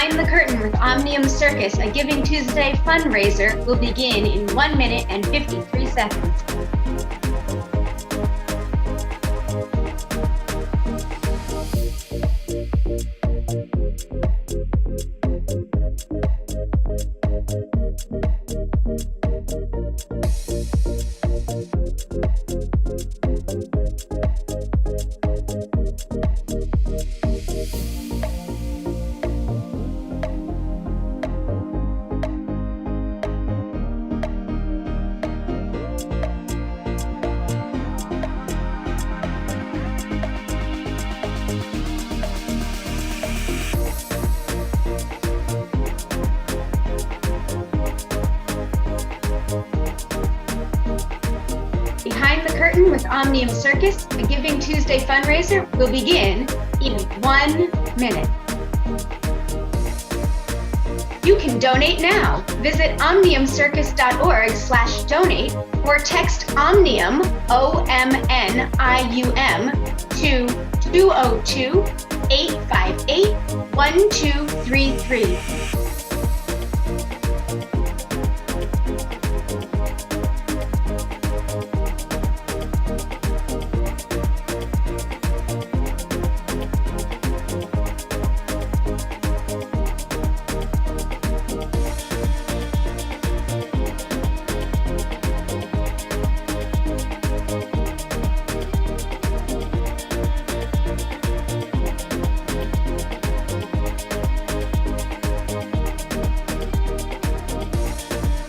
Behind the Curtain with Omnium Circus, a Giving Tuesday fundraiser, will begin in 1 minute and 53 seconds. Behind the Curtain with Omnium Circus, a Giving Tuesday fundraiser, will begin in 1 minute. You can donate now. Visit omniumcircus.org/donate or text Omnium, OMNIUM, to 202-858-1233.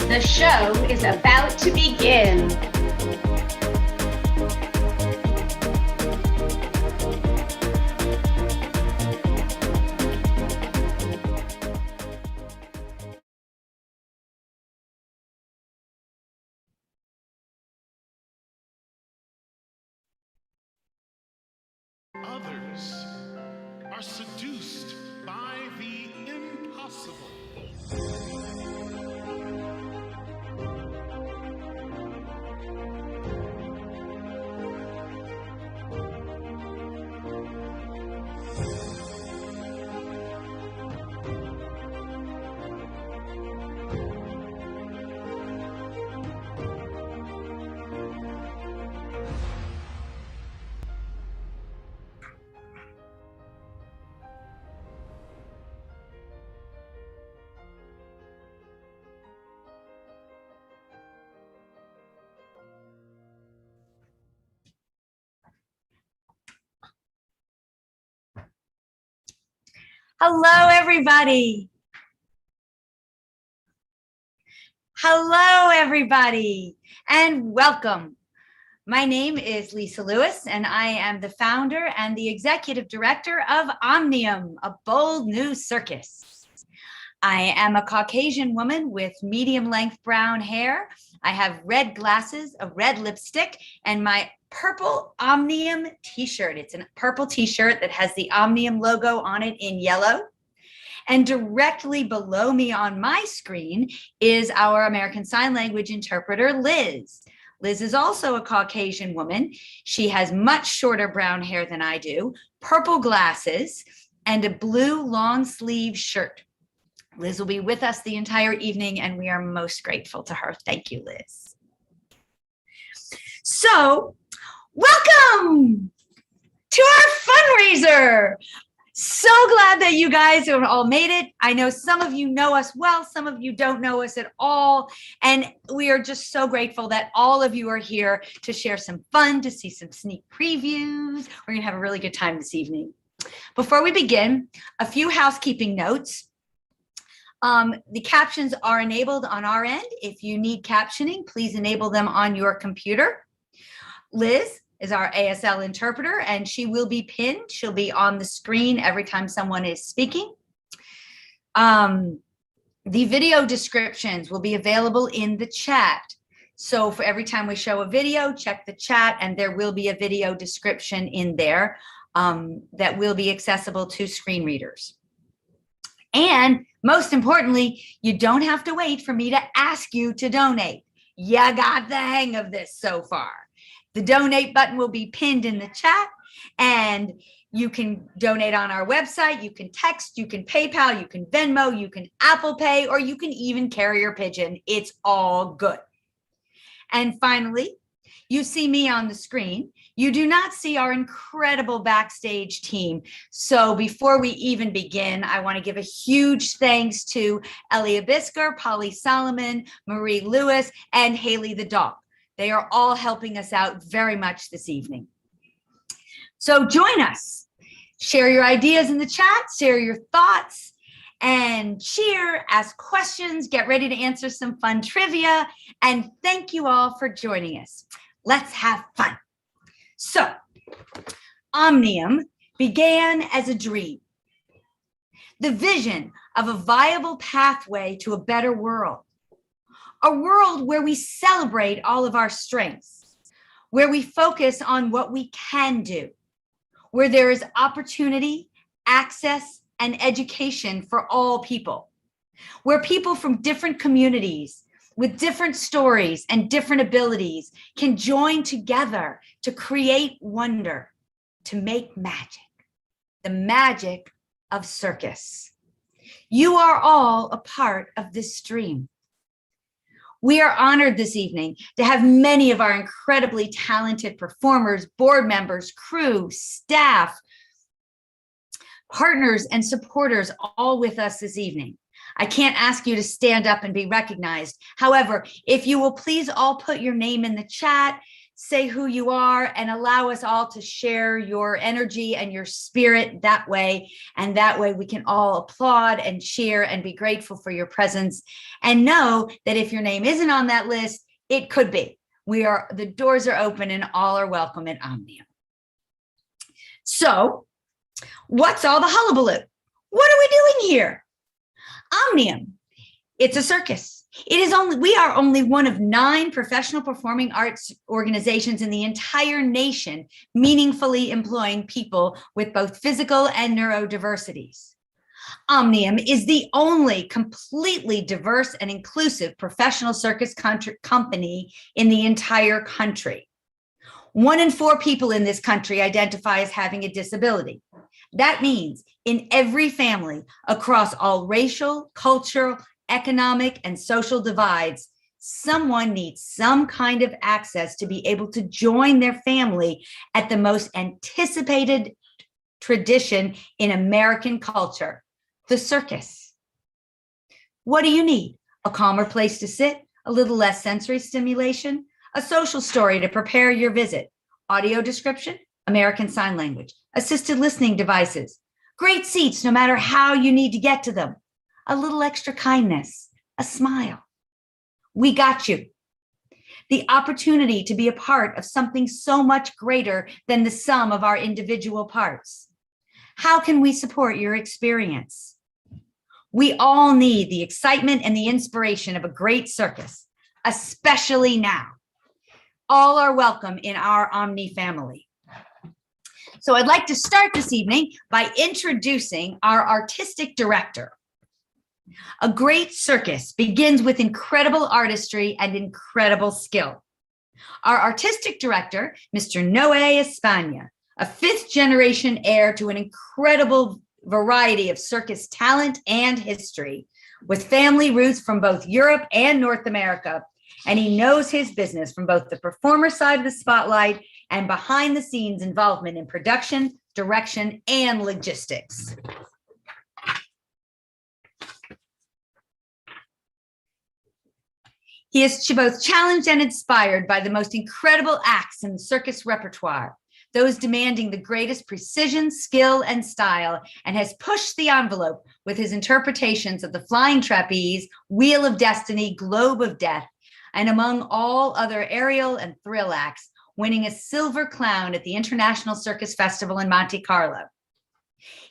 The show is about to begin. Others are seduced by the impossible. Hello, everybody. Hello, everybody, and welcome. My name is Lisa Lewis, and I am the founder and the executive director of Omnium, a bold new circus. I am a Caucasian woman with medium-length brown hair. I have red glasses, a red lipstick, and my purple Omnium t-shirt. It's a purple t-shirt that has the Omnium logo on it in yellow. And directly below me on my screen is our American Sign Language interpreter, Liz. Liz is also a Caucasian woman. She has much shorter brown hair than I do, purple glasses, and a blue long sleeve shirt. Liz will be with us the entire evening, and we are most grateful to her. Thank you, Liz. So, welcome to our fundraiser. So glad that you guys have all made it. I know some of you know us well, some of you don't know us at all. And we are just so grateful that all of you are here to share some fun, to see some sneak previews. We're gonna have a really good time this evening. Before we begin, a few housekeeping notes. The captions are enabled on our end. If you need captioning, please enable them on your computer. Liz is our ASL interpreter, and she will be pinned. She'll be on the screen every time someone is speaking. The video descriptions will be available in the chat. So for every time we show a video, check the chat, and there will be a video description in there that will be accessible to screen readers. And most importantly, you don't have to wait for me to ask you to donate. You got the hang of this so far. The donate button will be pinned in the chat, and You can donate on our website, you can text, you can PayPal, you can Venmo, you can Apple Pay, or you can even carrier pigeon. It's all good. And finally, you see me on the screen. You do not see our incredible backstage team. So before we even begin, I want to give a huge thanks to Elia Bisker, Polly Solomon, Marie Lewis, and Haley the dog. They are all helping us out very much this evening. So join us. Share your ideas in the chat, share your thoughts, and cheer, ask questions, get ready to answer some fun trivia, and thank you all for joining us. Let's have fun. So, Omnium began as a dream, the vision of a viable pathway to a better world, a world where we celebrate all of our strengths, where we focus on what we can do, where there is opportunity, access, and education for all people, where people from different communities with different stories and different abilities can join together to create wonder, to make magic, the magic of circus. You are all a part of this dream. We are honored this evening to have many of our incredibly talented performers, board members, crew, staff, partners, and supporters all with us this evening. I can't ask you to stand up and be recognized. However, if you will please all put your name in the chat, say who you are, and allow us all to share your energy and your spirit that way. And that way we can all applaud and cheer and be grateful for your presence. And know that if your name isn't on that list, it could be. The doors are open and all are welcome at Omnium. So, what's all the hullabaloo? What are we doing here? Omnium, it's a circus. We are only one of 9 professional performing arts organizations in the entire nation, meaningfully employing people with both physical and neurodiversities. Omnium is the only completely diverse and inclusive professional circus company in the entire country. 1 in 4 people in this country identify as having a disability. That means in every family across all racial, cultural, economic, and social divides, someone needs some kind of access to be able to join their family at the most anticipated tradition in American culture, the circus. What do you need? A calmer place to sit, a little less sensory stimulation, a social story to prepare your visit, audio description, American Sign Language, assisted listening devices, great seats no matter how you need to get to them, a little extra kindness, a smile. We got you. The opportunity to be a part of something so much greater than the sum of our individual parts. How can we support your experience? We all need the excitement and the inspiration of a great circus, especially now. All are welcome in our Omni family. So I'd like to start this evening by introducing our artistic director. A great circus begins with incredible artistry and incredible skill. Our artistic director, Mr. Noe Espana, a 5th generation heir to an incredible variety of circus talent and history, with family roots from both Europe and North America. And he knows his business from both the performer side of the spotlight and behind the scenes involvement in production, direction, and logistics. He is both challenged and inspired by the most incredible acts in the circus repertoire, those demanding the greatest precision, skill, and style, and has pushed the envelope with his interpretations of the Flying Trapeze, Wheel of Destiny, Globe of Death, and among all other aerial and thrill acts, winning a silver clown at the International Circus Festival in Monte Carlo.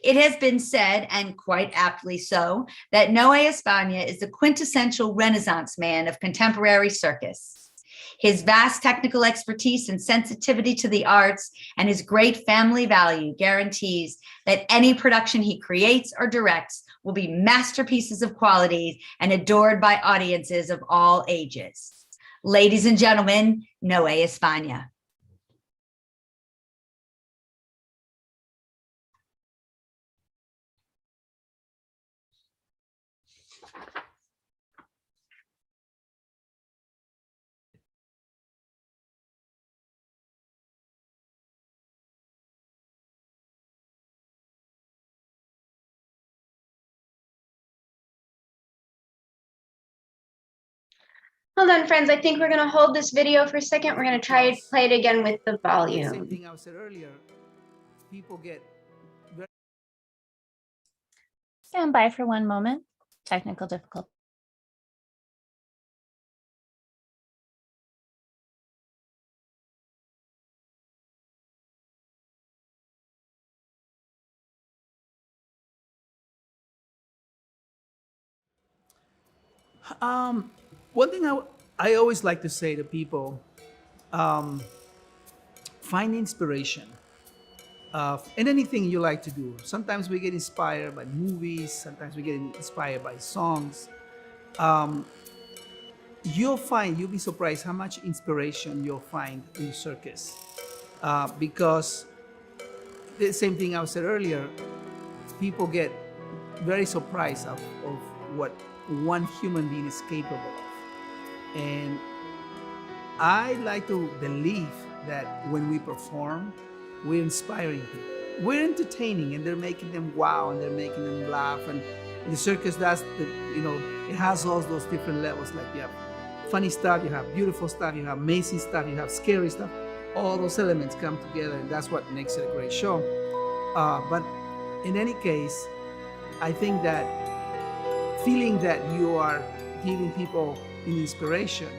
It has been said, and quite aptly so, that Noe Espana is the quintessential Renaissance man of contemporary circus. His vast technical expertise and sensitivity to the arts and his great family value guarantees that any production he creates or directs will be masterpieces of quality and adored by audiences of all ages. Ladies and gentlemen, Noe Espana. Hold on, friends. I think we're going to hold this video for a second. We're going to try to play it again with the Same volume. thing I said earlier. People get very Stand by for one moment. Technical difficulty. one thing I always like to say to people, find inspiration in anything you like to do. Sometimes we get inspired by movies, sometimes we get inspired by songs. You'll be surprised how much inspiration you'll find in the circus. Because the same thing I said earlier, people get very surprised of what one human being is capable of. And I like to believe that when we perform, we're inspiring people. We're entertaining, and they're making them wow, and they're making them laugh. And the circus does, it has all those different levels. Like you have funny stuff, you have beautiful stuff, you have amazing stuff, you have scary stuff. All those elements come together, and that's what makes it a great show. But in any case, I think that feeling that you are giving people an inspiration,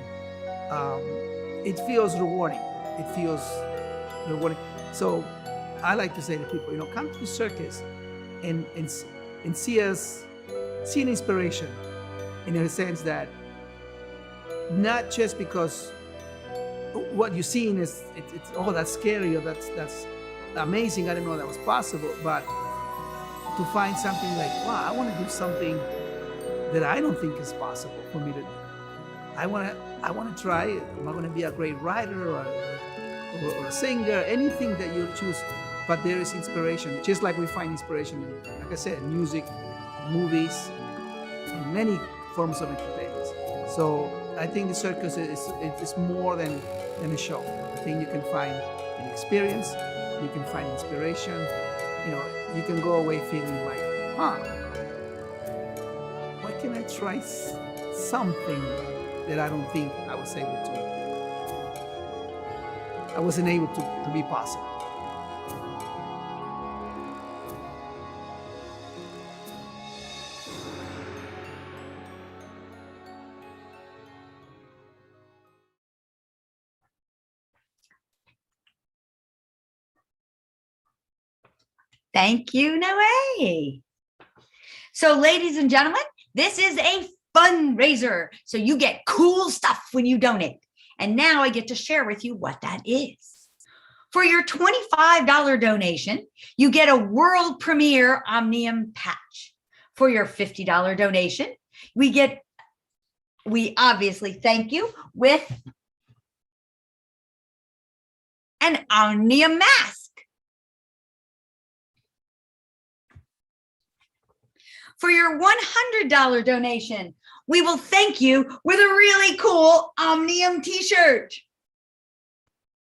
it feels rewarding. It feels rewarding. So I like to say to people, come to the circus and see an inspiration, in a sense that not just because what you're seeing is that's scary, or that's amazing, I didn't know that was possible, but to find something like, wow, I want to do something that I don't think is possible for me to do. I want to try it. Am I going to be a great writer or a singer? Anything that you choose, but there is inspiration. Just like we find inspiration in, like I said, music, movies, and many forms of entertainment. So I think the circus is more than a show. I think you can find an experience, you can find inspiration. You can go away feeling like, why can't I try something that I don't think I was able to? I wasn't able to be possible. Thank you, Noe. So, ladies and gentlemen, this is a fundraiser. So you get cool stuff when you donate. And now I get to share with you what that is. For your $25 donation, you get a world premiere Omnium patch. For your $50 donation, we obviously thank you with an Omnium mask. For your $100 donation, we will thank you with a really cool Omnium t-shirt.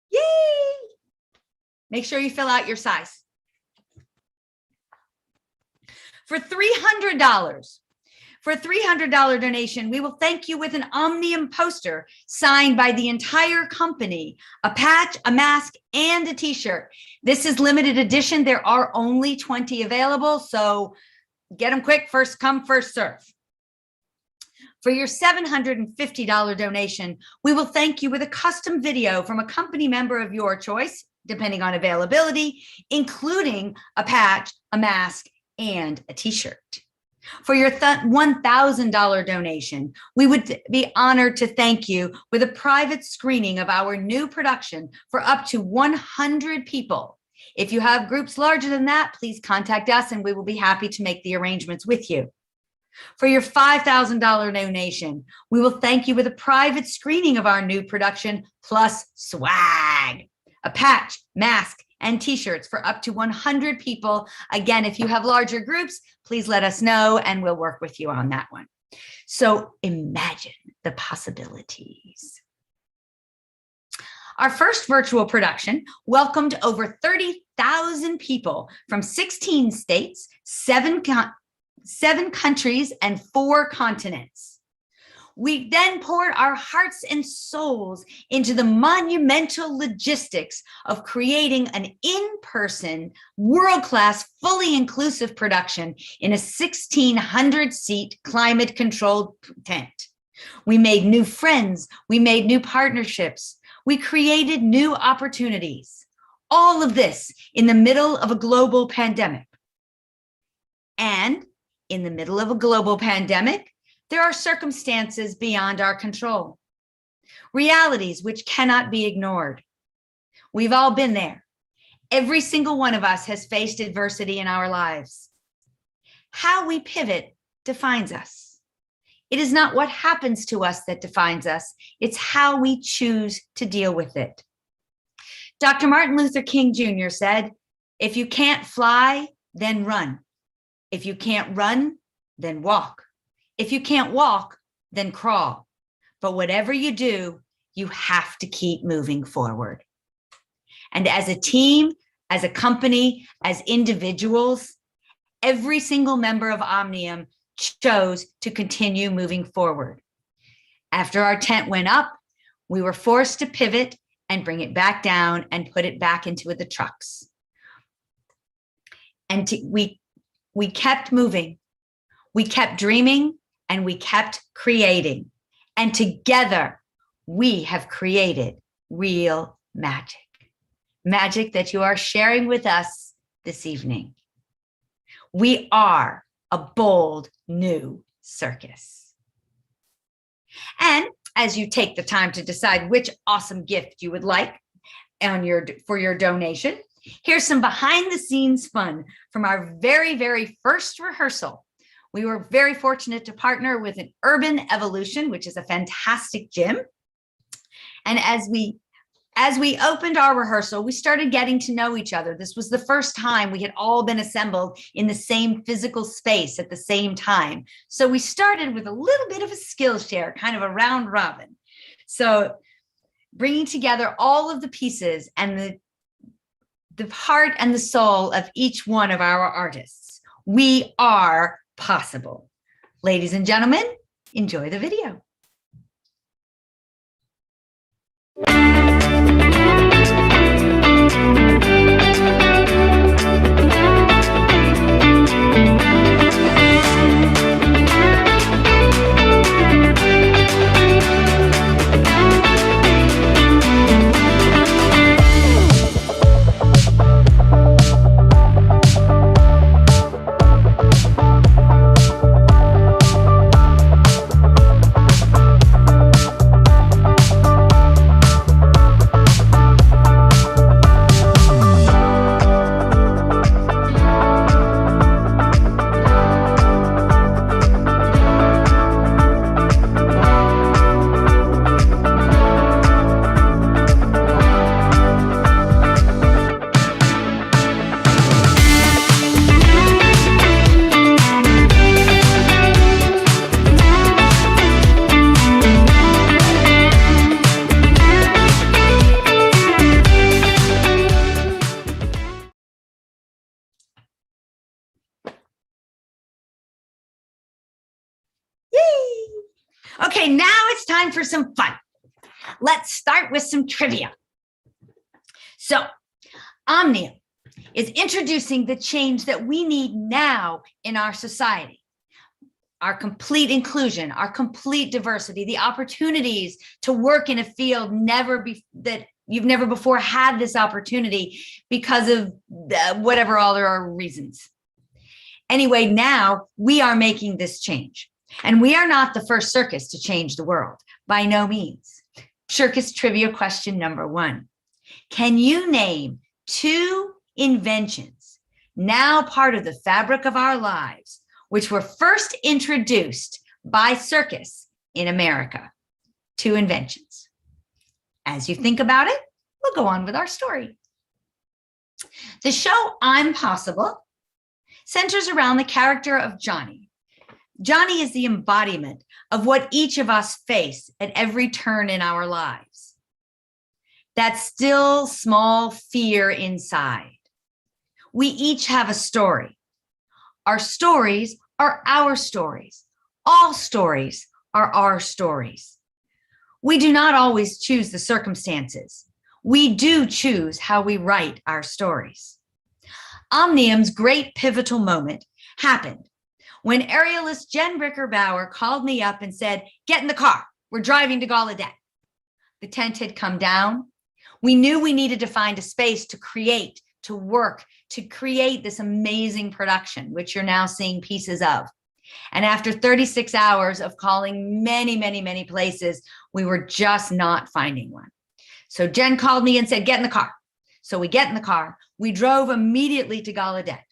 Yay! Make sure you fill out your size. For $300 donation, we will thank you with an Omnium poster signed by the entire company, a patch, a mask, and a t-shirt. This is limited edition. There are only 20 available, so get them quick, first come, first serve. For your $750 donation, we will thank you with a custom video from a company member of your choice, depending on availability, including a patch, a mask, and a t-shirt. For your $1,000 donation, we would be honored to thank you with a private screening of our new production for up to 100 people. If you have groups larger than that, please contact us and we will be happy to make the arrangements with you. For your $5,000 donation, we will thank you with a private screening of our new production plus swag, a patch, mask, and t-shirts for up to 100 people. Again, if you have larger groups, please let us know and we'll work with you on that one. So imagine the possibilities. Our first virtual production welcomed over 30,000 people from 16 states, 7 countries, and 4 continents. We then poured our hearts and souls into the monumental logistics of creating an in-person, world-class, fully inclusive production in a 1,600-seat climate-controlled tent. We made new friends. We made new partnerships. We created new opportunities. All of this in the middle of a global pandemic. And in the middle of a global pandemic, there are circumstances beyond our control, realities which cannot be ignored. We've all been there. Every single one of us has faced adversity in our lives. How we pivot defines us. It is not what happens to us that defines us. It's how we choose to deal with it. Dr. Martin Luther King Jr. said, if you can't fly, then run. If you can't run, then walk. If you can't walk, then crawl. But whatever you do, you have to keep moving forward. And as a team, as a company, as individuals, every single member of Omnium chose to continue moving forward. After our tent went up, we were forced to pivot and bring it back down and put it back into the trucks. And we kept moving, we kept dreaming, and we kept creating. And together, we have created real magic. Magic that you are sharing with us this evening. We are a bold new circus. And as you take the time to decide which awesome gift you would like for your donation, here's some behind the scenes fun from our very, very first rehearsal. We were very fortunate to partner with an Urban Evolution, which is a fantastic gym. And as we opened our rehearsal, we started getting to know each other. This was the first time we had all been assembled in the same physical space at the same time. So we started with a little bit of a skill share, kind of a round robin. So bringing together all of the pieces and the heart and the soul of each one of our artists. We are possible. Ladies and gentlemen, enjoy the video. Okay, now it's time for some fun. Let's start with some trivia. So, Omnium is introducing the change that we need now in our society. Our complete inclusion, our complete diversity, the opportunities to work in a field that you've never before had this opportunity because of whatever other reasons. Anyway, now we are making this change. And we are not the first circus to change the world, by no means. Circus trivia question number 1. Can you name 2 inventions now part of the fabric of our lives, which were first introduced by circus in America? 2 inventions. As you think about it, we'll go on with our story. The show I'm Possible centers around the character of Johnny. Johnny is the embodiment of what each of us face at every turn in our lives. That still small fear inside. We each have a story. Our stories are our stories. All stories are our stories. We do not always choose the circumstances. We do choose how we write our stories. Omnium's great pivotal moment happened when aerialist Jen Bricker-Bauer called me up and said, "Get in the car, we're driving to Gallaudet." The tent had come down. We knew we needed to find a space to create, to work, to create this amazing production, which you're now seeing pieces of. And after 36 hours of calling many, many, many places, we were just not finding one. So Jen called me and said, "Get in the car." So we get in the car. We drove immediately to Gallaudet.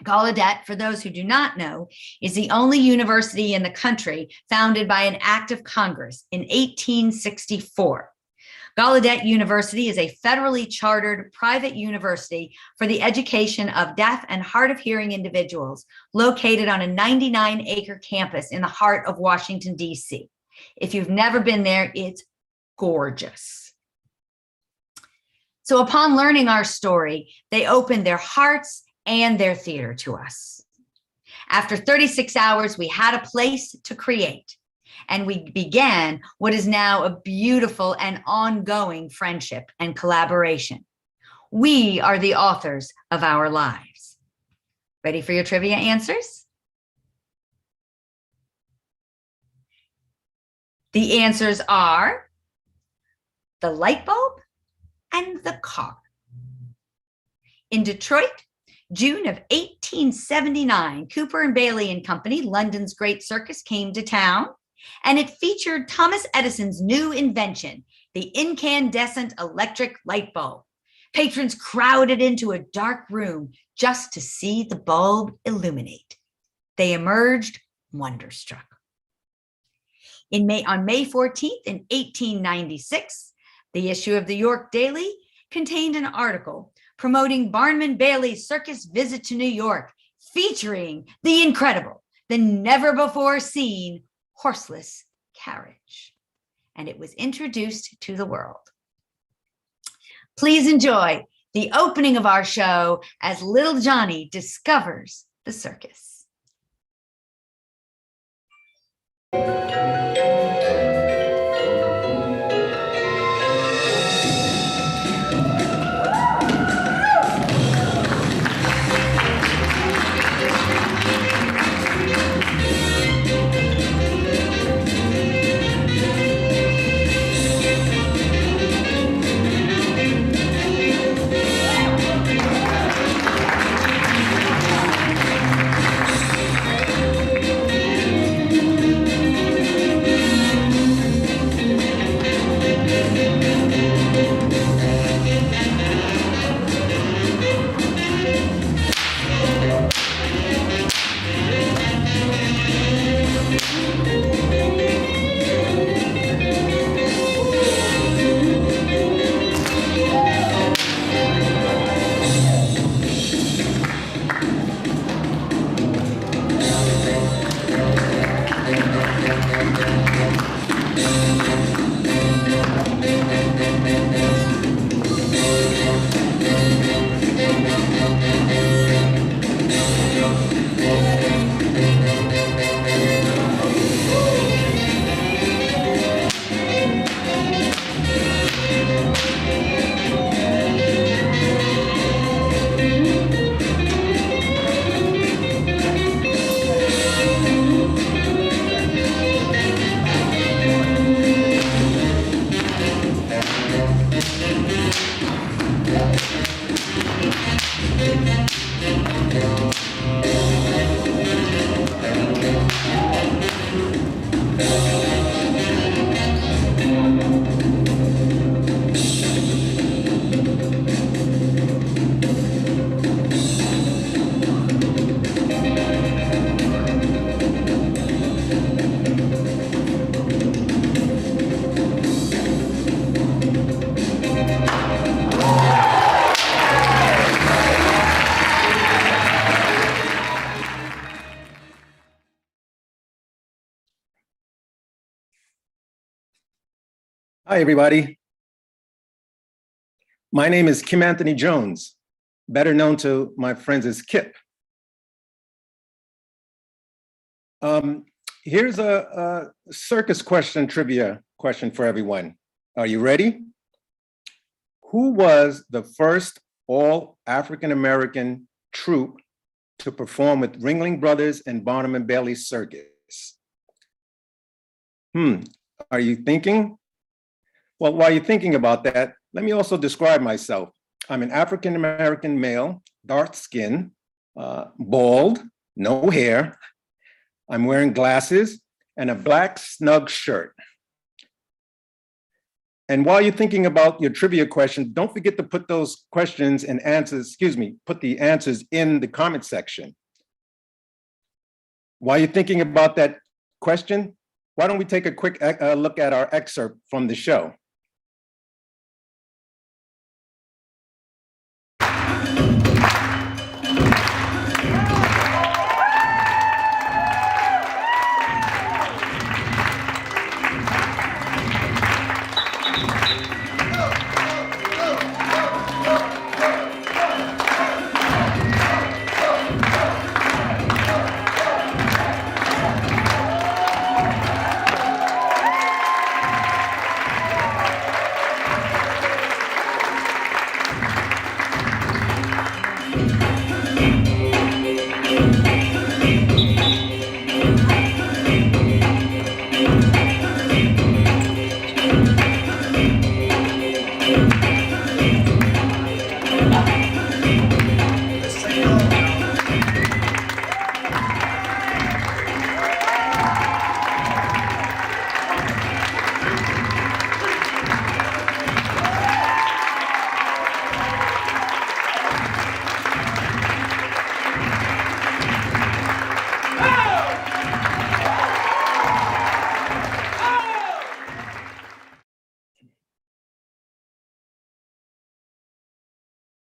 Gallaudet, for those who do not know, is the only university in the country founded by an act of Congress in 1864. Gallaudet University is a federally chartered private university for the education of deaf and hard of hearing individuals located on a 99-acre campus in the heart of Washington, D.C. If you've never been there, it's gorgeous. So upon learning our story, they opened their hearts and their theater to us. After 36 hours, we had a place to create. And we began what is now a beautiful and ongoing friendship and collaboration. We are the authors of our lives. Ready for your trivia answers? The answers are the light bulb and the car. In Detroit, June of 1879, Cooper and Bailey and Company, London's great circus, came to town. And it featured Thomas Edison's new invention, the incandescent electric light bulb. Patrons crowded into a dark room just to see the bulb illuminate. They emerged wonderstruck. On May 14th, in 1896, the issue of the York Daily contained an article promoting Barnum Bailey's circus visit to New York, featuring the incredible, the never-before-seen horseless carriage, and it was introduced to the world. Please enjoy the opening of our show as little Johnny discovers the circus. Hi, everybody. My name is Kim Anthony Jones, better known to my friends as Kip. here's a circus question, trivia question for everyone. Are you ready? Who was the first all African-American troupe to perform with Ringling Brothers and Barnum and Bailey Circus? Are you thinking? Well, while you're thinking about that, let me also describe myself. I'm an African-American male, dark skin, bald, no hair. I'm wearing glasses and a black snug shirt. And while you're thinking about your trivia question, don't forget to put those questions and answers, put the answers in the comment section. While you're thinking about that question, why don't we take a quick look at our excerpt from the show?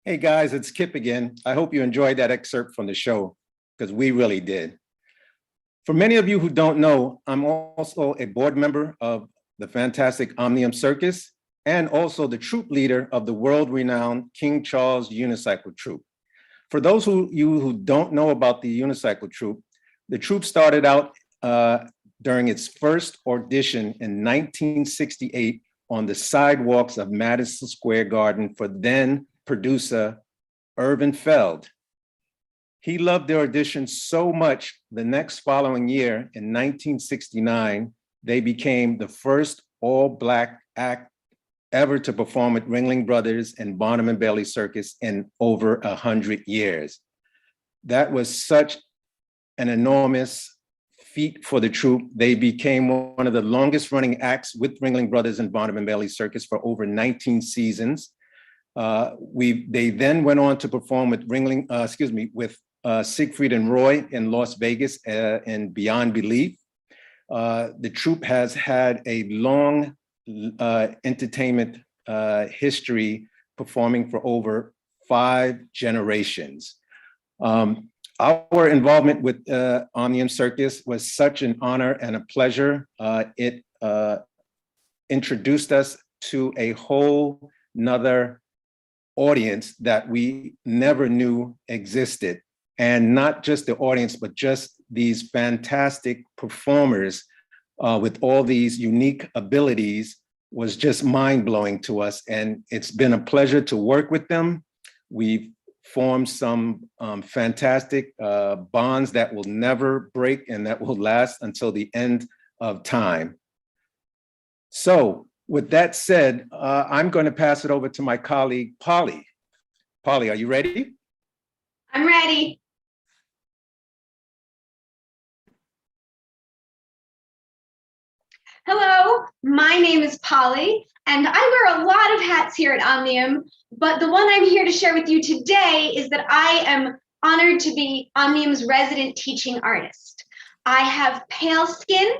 Hey guys, it's Kip again. I hope you enjoyed that excerpt from the show, because we really did. For many of you who don't know, I'm also a board member of the fantastic Omnium Circus and also the troupe leader of the world-renowned King Charles Unicycle Troupe. For those of you who don't know about the Unicycle Troupe, the troupe started out during its first audition in 1968 on the sidewalks of Madison Square Garden for then producer Irvin Feld. He loved their audition so much, the next following year in 1969, they became the first all-Black act ever to perform at Ringling Brothers and Barnum and Bailey Circus in over 100 years. That was such an enormous feat for the troupe. They became one of the longest running acts with Ringling Brothers and Barnum and Bailey Circus for over 19 seasons. They then went on to perform with with Siegfried and Roy in Las Vegas and Beyond Belief. The troupe has had a long entertainment history, performing for over 5 generations. Our involvement with Omnium Circus was such an honor and a pleasure. It introduced us to a whole nother audience that we never knew existed. And not just the audience, but just these fantastic performers with all these unique abilities was just mind-blowing to us. And it's been a pleasure to work with them. We've formed some fantastic bonds that will never break and that will last until the end of time. So with that said, I'm going to pass it over to my colleague, Polly. Polly, are you ready? I'm ready. Hello, my name is Polly, and I wear a lot of hats here at Omnium, but the one I'm here to share with you today is that I am honored to be Omnium's resident teaching artist. I have pale skin,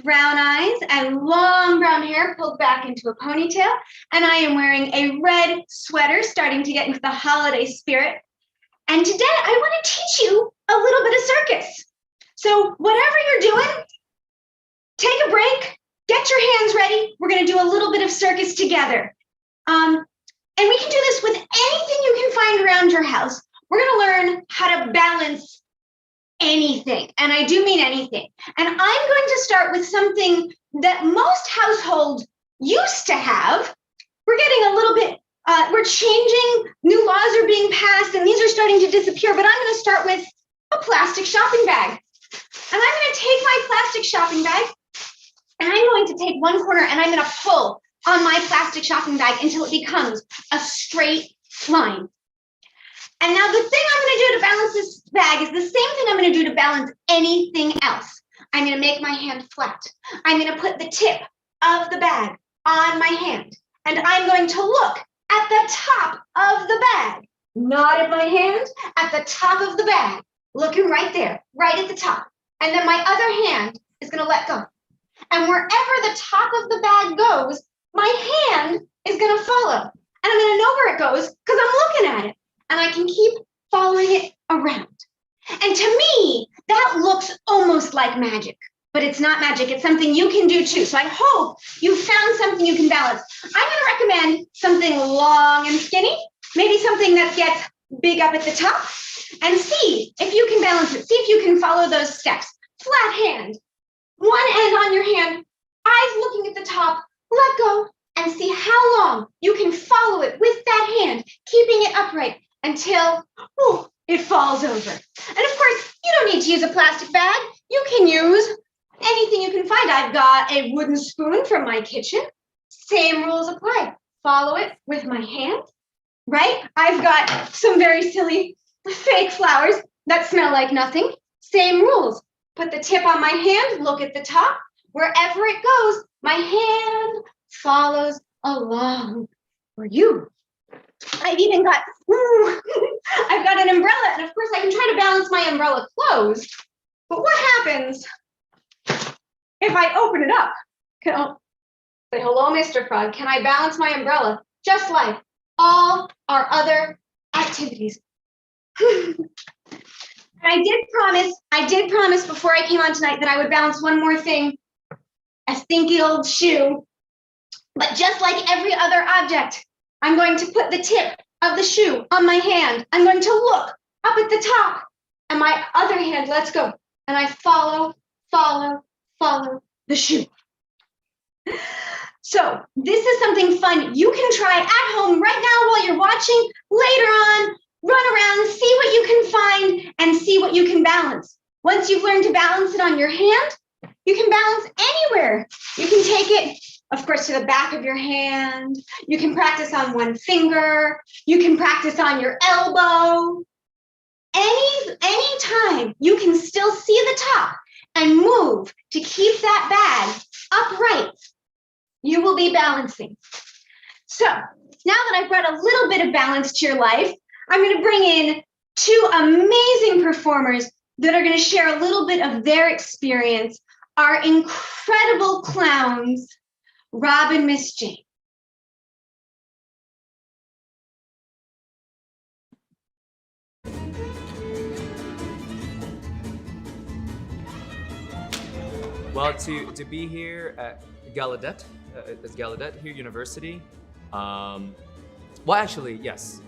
brown eyes, and long brown hair pulled back into a ponytail, and I am wearing a red sweater starting to get into the holiday spirit. And today I want to teach you a little bit of circus. So whatever you're doing, take a break, get your hands ready. We're going to do a little bit of circus together. And we can do this with anything you can find around your house. We're going to learn how to balance anything, and I do mean anything. And I'm going to start with something that most households used to have. We're getting a little bit, we're changing, new laws are being passed, and these are starting to disappear, but I'm going to start with a plastic shopping bag. And I'm going to take my plastic shopping bag, and I'm going to take one corner, and I'm going to pull on my plastic shopping bag until it becomes a straight line. And now the thing I'm going to do to balance this bag is the same thing I'm going to do to balance anything else. I'm going to make my hand flat. I'm going to put the tip of the bag on my hand, and I'm going to look at the top of the bag, not at my hand, at the top of the bag, looking right there, right at the top. And then my other hand is going to let go. And wherever the top of the bag goes, my hand is going to follow. And I'm going to know where it goes because I'm looking at it. And I can keep following it around. And to me, that looks almost like magic, but it's not magic. It's something you can do too. So I hope you found something you can balance. I'm going to recommend something long and skinny, maybe something that gets big up at the top, and see if you can balance it. See if you can follow those steps. Flat hand, one end on your hand, eyes looking at the top, let go, and see how long you can follow it with that hand, keeping it upright until it falls over. And of course, you don't need to use a plastic bag. You can use anything you can find. I've got a wooden spoon from my kitchen. Same rules apply. Follow it with my hand, right? I've got some very silly fake flowers that smell like nothing. Same rules. Put the tip on my hand, look at the top. Wherever it goes, my hand follows along for you. I've even got, I've got an umbrella, and of course I can try to balance my umbrella closed, but what happens if I open it up? Say, hello, Mr. Frog, can I balance my umbrella? Just like all our other activities. I did promise before I came on tonight that I would balance one more thing, a stinky old shoe, but just like every other object, I'm going to put the tip of the shoe on my hand. I'm going to look up at the top, and my other hand lets go. And I follow the shoe. So this is something fun you can try at home right now while you're watching. Later on, run around, see what you can find, and see what you can balance. Once you've learned to balance it on your hand, you can balance anywhere. You can take it, of course, to the back of your hand. You can practice on one finger. You can practice on your elbow. Any time you can still see the top and move to keep that bag upright, you will be balancing. So now that I've brought a little bit of balance to your life, I'm going to bring in two amazing performers that are going to share a little bit of their experience, our incredible clowns, Rob and Miss Jane. Well, to be here at Gallaudet, here University, well, actually, yes.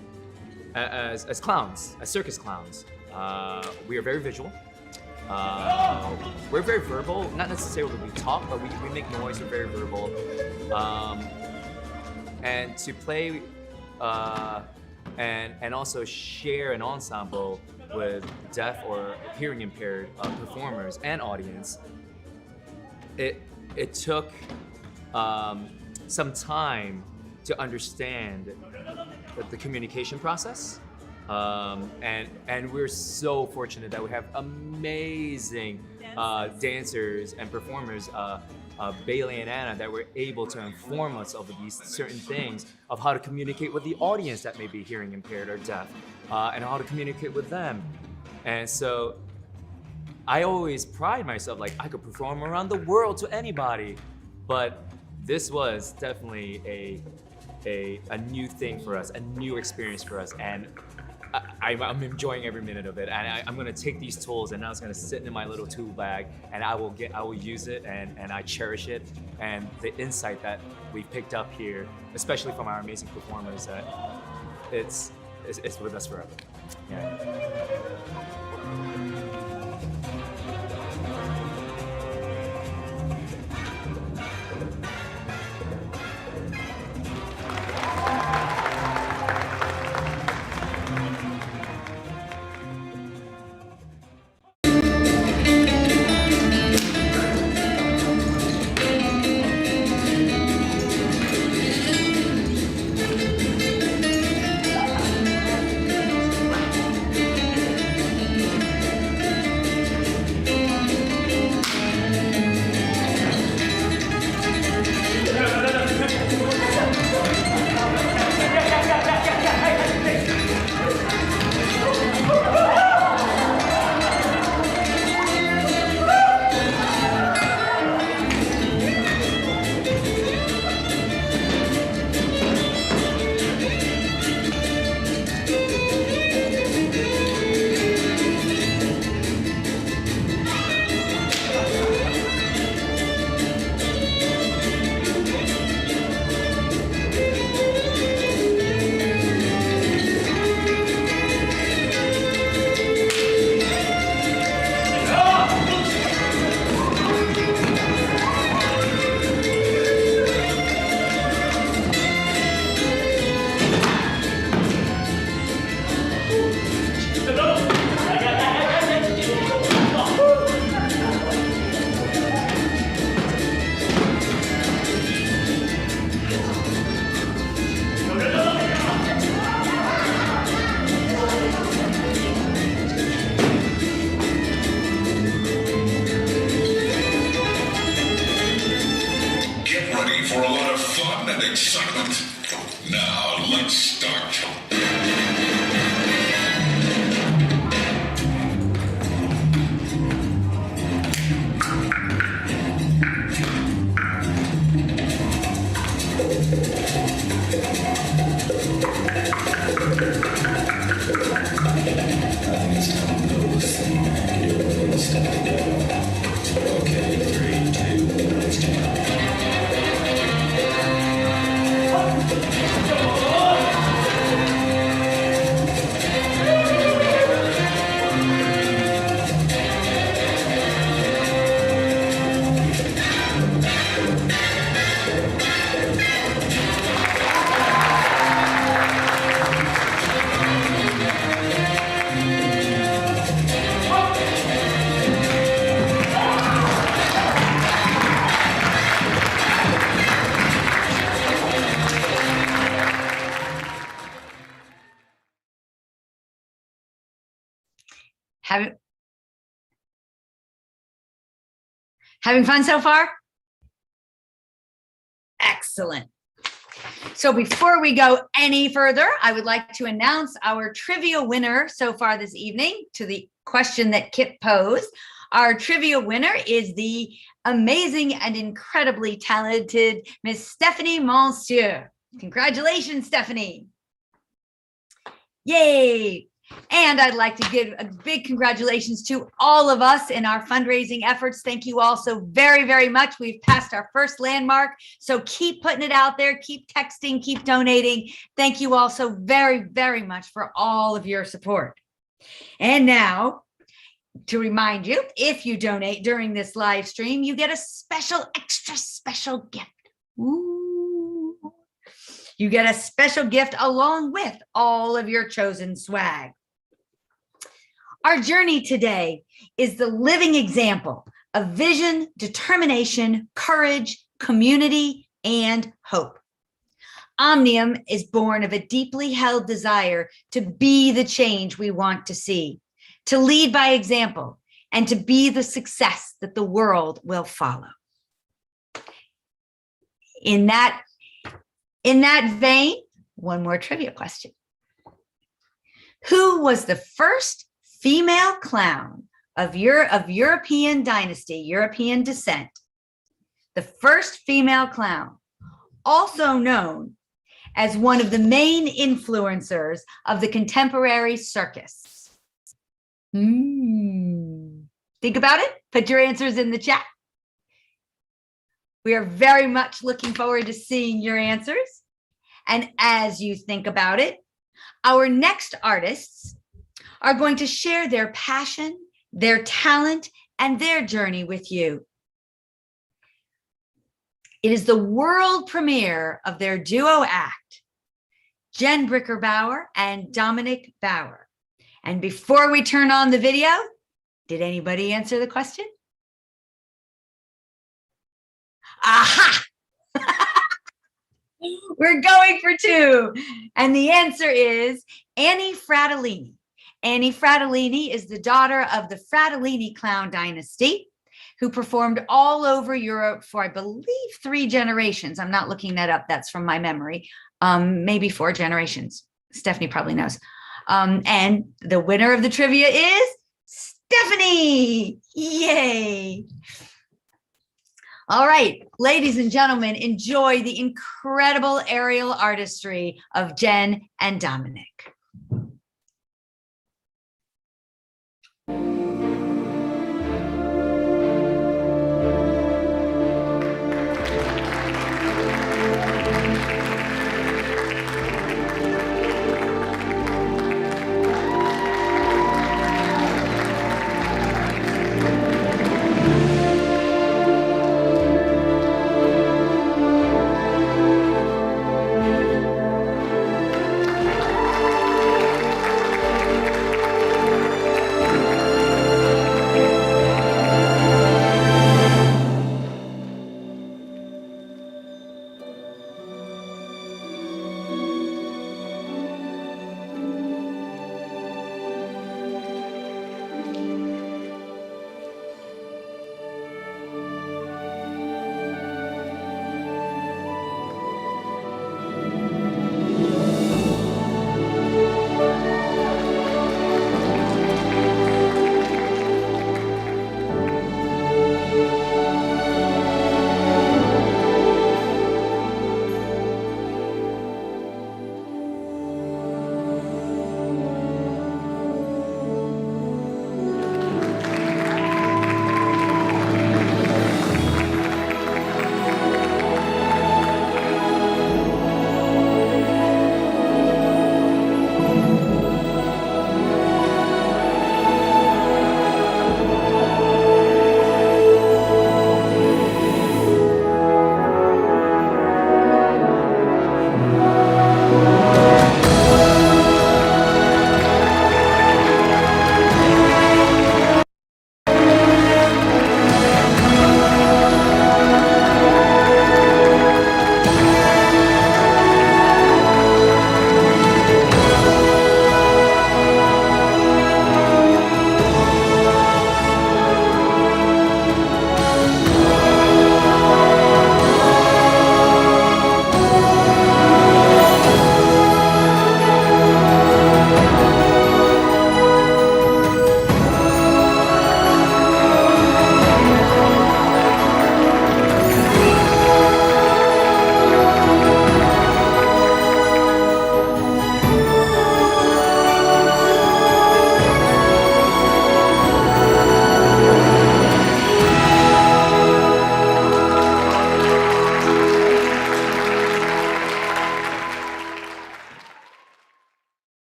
As clowns, as circus clowns, we are very visual. We're very verbal, not necessarily we talk, but we make noise, we're very verbal. And to play and also share an ensemble with deaf or hearing impaired performers and audience, it took some time to understand the communication process. And we're so fortunate that we have amazing dancers and performers, Bailey and Anna, that were able to inform us of these certain things of how to communicate with the audience that may be hearing impaired or deaf, and how to communicate with them. And so I always pride myself, like I could perform around the world to anybody, but this was definitely a new thing for us, a new experience for us, and I'm enjoying every minute of it. And I'm gonna take these tools, and now it's gonna sit in my little tool bag, and I will use it, and I cherish it. And the insight that we picked up here, especially from our amazing performers, that it's with us forever. Yeah. Let's start. Having fun so far? Excellent. So before we go any further, I would like to announce our trivia winner so far this evening to the question that Kip posed. Our trivia winner is the amazing and incredibly talented Miss Stephanie Monsieur. Congratulations, Stephanie. Yay. And I'd like to give a big congratulations to all of us in our fundraising efforts. Thank you all so very, very much. We've passed our first landmark, so keep putting it out there, keep texting, keep donating. Thank you all so very, very much for all of your support. And now, to remind you, if you donate during this live stream, you get a special, extra special gift. Ooh. You get a special gift along with all of your chosen swag. Our journey today is the living example of vision, determination, courage, community, and hope. Omnium is born of a deeply held desire to be the change we want to see, to lead by example, and to be the success that the world will follow. In that vein, one more trivia question. Who was the first female clown of European dynasty, European descent? The first female clown, also known as one of the main influencers of the contemporary circus. Think about it. Put your answers in the chat. We are very much looking forward to seeing your answers. And as you think about it, our next artists are going to share their passion, their talent, and their journey with you. It is the world premiere of their duo act, Jen Brickerbauer and Dominic Bauer. And before we turn on the video, did anybody answer the question? Aha! We're going for two. And the answer is Annie Fratellini. Annie Fratellini is the daughter of the Fratellini clown dynasty, who performed all over Europe for, I believe, 3 generations. I'm not looking that up. That's from my memory. Maybe 4 generations. Stephanie probably knows. And the winner of the trivia is Stephanie. Yay. All right, ladies and gentlemen, enjoy the incredible aerial artistry of Jen and Dominic.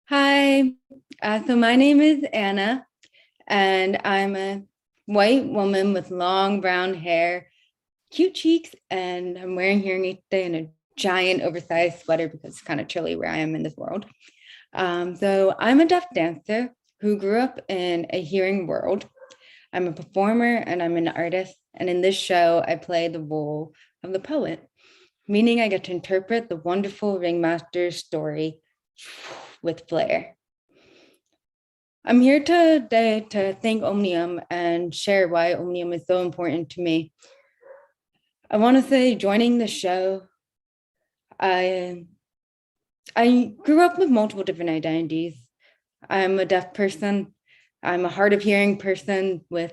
Hi, so my name is Anna, and I'm a white woman with long brown hair, cute cheeks, and I'm wearing hearing aids today and a giant oversized sweater because it's kind of chilly where I am in this world. So I'm a deaf dancer who grew up in a hearing world. I'm a performer and I'm an artist, and in this show, I play the role of the poet, meaning I get to interpret the wonderful ringmaster's story with flair. I'm here today to thank Omnium and share why Omnium is so important to me. I want to say joining the show, I grew up with multiple different identities. I'm a deaf person. I'm a hard of hearing person who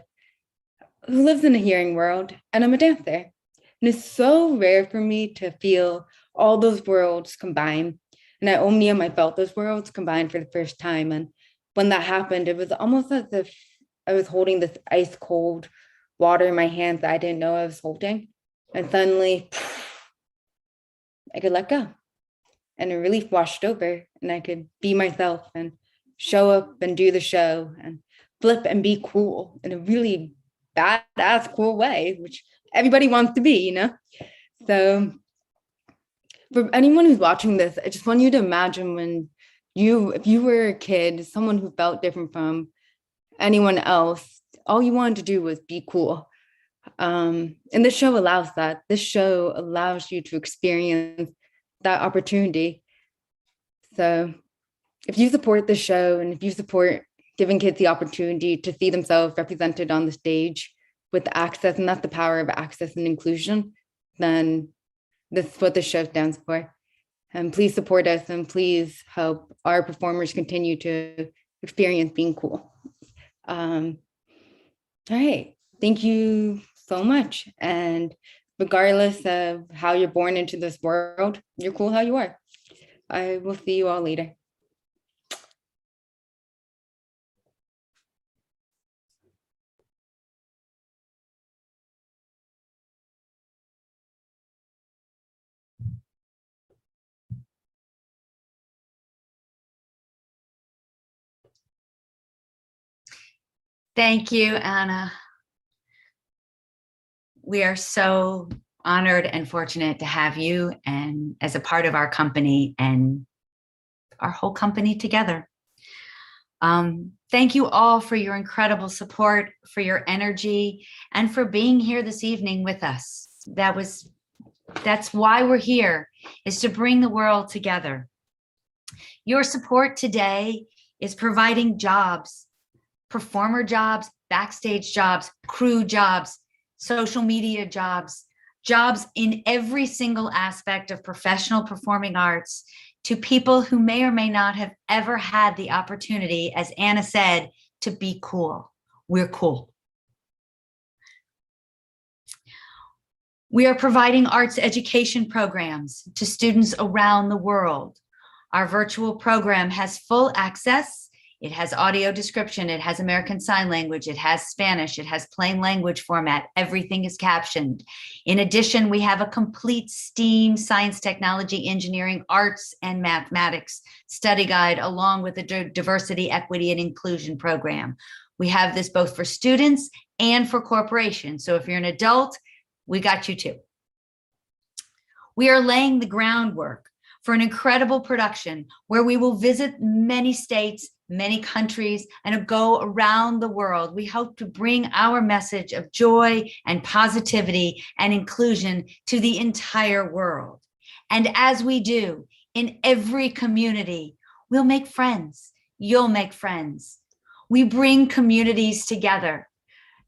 lives in a hearing world, and I'm a dancer. And it's so rare for me to feel all those worlds combined. And at Omnium, I felt those worlds combined for the first time. And when that happened, it was almost as if I was holding this ice cold water in my hands that I didn't know I was holding. And suddenly, I could let go. And a relief washed over, and I could be myself and show up and do the show and flip and be cool in a really badass, cool way, which everybody wants to be, So for anyone who's watching this, I just want you to imagine if you were a kid, someone who felt different from anyone else, all you wanted to do was be cool. And this show allows that. This show allows you to experience that opportunity. So if you support the show and if you support giving kids the opportunity to see themselves represented on the stage with access, and that's the power of access and inclusion, then this is what the show stands for. And please support us and please help our performers continue to experience being cool. All right, thank you so much. And regardless of how you're born into this world, you're cool how you are. I will see you all later. Thank you, Anna. We are so honored and fortunate to have you and as a part of our company and our whole company together. Thank you all for your incredible support, for your energy, and for being here this evening with us. That's why we're here, is to bring the world together. Your support today is providing jobs, performer jobs, backstage jobs, crew jobs, social media jobs, jobs in every single aspect of professional performing arts to people who may or may not have ever had the opportunity, as Anna said, to be cool. We're cool. We are providing arts education programs to students around the world. Our virtual program has full access. It has audio description, it has American Sign Language, it has Spanish, it has plain language format, everything is captioned. In addition, we have a complete STEAM, science, technology, engineering, arts, and mathematics study guide, along with a diversity, equity, and inclusion program. We have this both for students and for corporations. So if you're an adult, we got you too. We are laying the groundwork for an incredible production where we will visit many states, many countries, and go around the world. We hope to bring our message of joy and positivity and inclusion to the entire world. And as we do in every community, we'll make friends. You'll make friends. We bring communities together,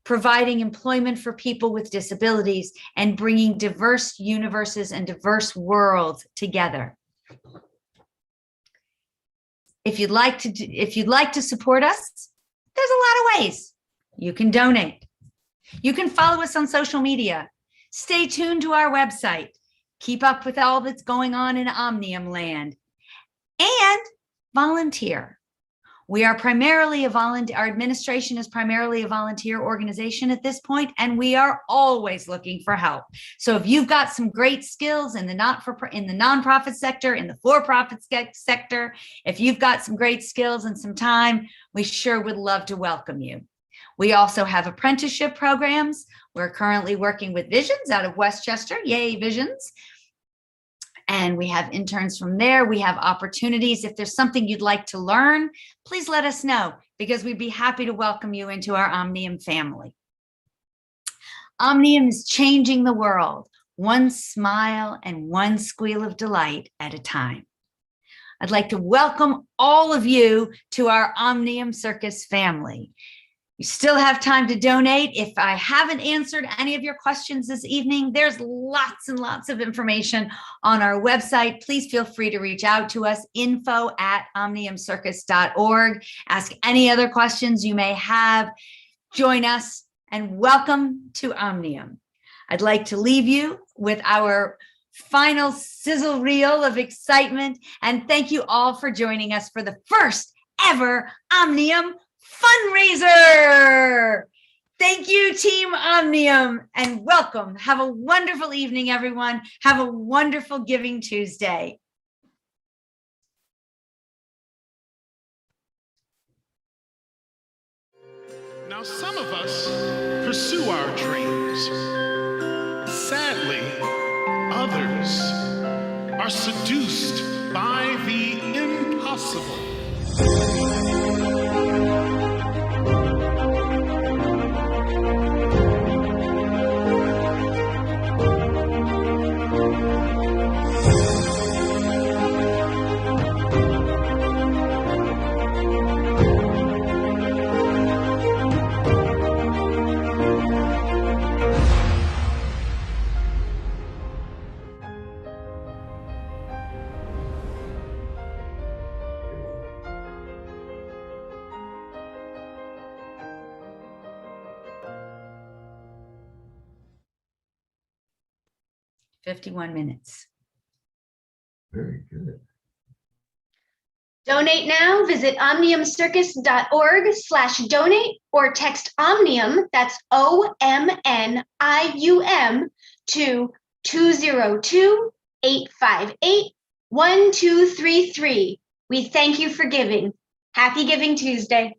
providing employment for people with disabilities and bringing diverse universes and diverse worlds together. If you'd like to support us, there's a lot of ways. You can donate. You can follow us on social media. Stay tuned to our website. Keep up with all that's going on in Omnium land. And volunteer. We are primarily a volunteer, our administration is primarily a volunteer organization at this point, and we are always looking for help. So if you've got some great skills in the nonprofit sector, in the for-profit sector, if you've got some great skills and some time, we sure would love to welcome you. We also have apprenticeship programs. We're currently working with Visions out of Westchester. Yay, Visions. And we have interns from there. We have opportunities. If there's something you'd like to learn, please let us know, because we'd be happy to welcome you into our Omnium family. Omnium is changing the world, one smile and one squeal of delight at a time. I'd like to welcome all of you to our Omnium Circus family. You still have time to donate. If I haven't answered any of your questions this evening, there's lots and lots of information on our website. Please feel free to reach out to us, info@omniumcircus.org. Ask any other questions you may have. Join us and welcome to Omnium. I'd like to leave you with our final sizzle reel of excitement, and thank you all for joining us for the first ever Omnium fundraiser. Thank you, Team Omnium, and welcome. Have a wonderful evening, everyone. Have a wonderful Giving Tuesday. Now, some of us pursue our dreams. Sadly, others are seduced by the impossible. $51 minutes. Very good. Donate now. Visit omniumcircus.org/donate or text Omnium, that's OMNIUM, to 202-858-1233. We thank you for giving. Happy Giving Tuesday.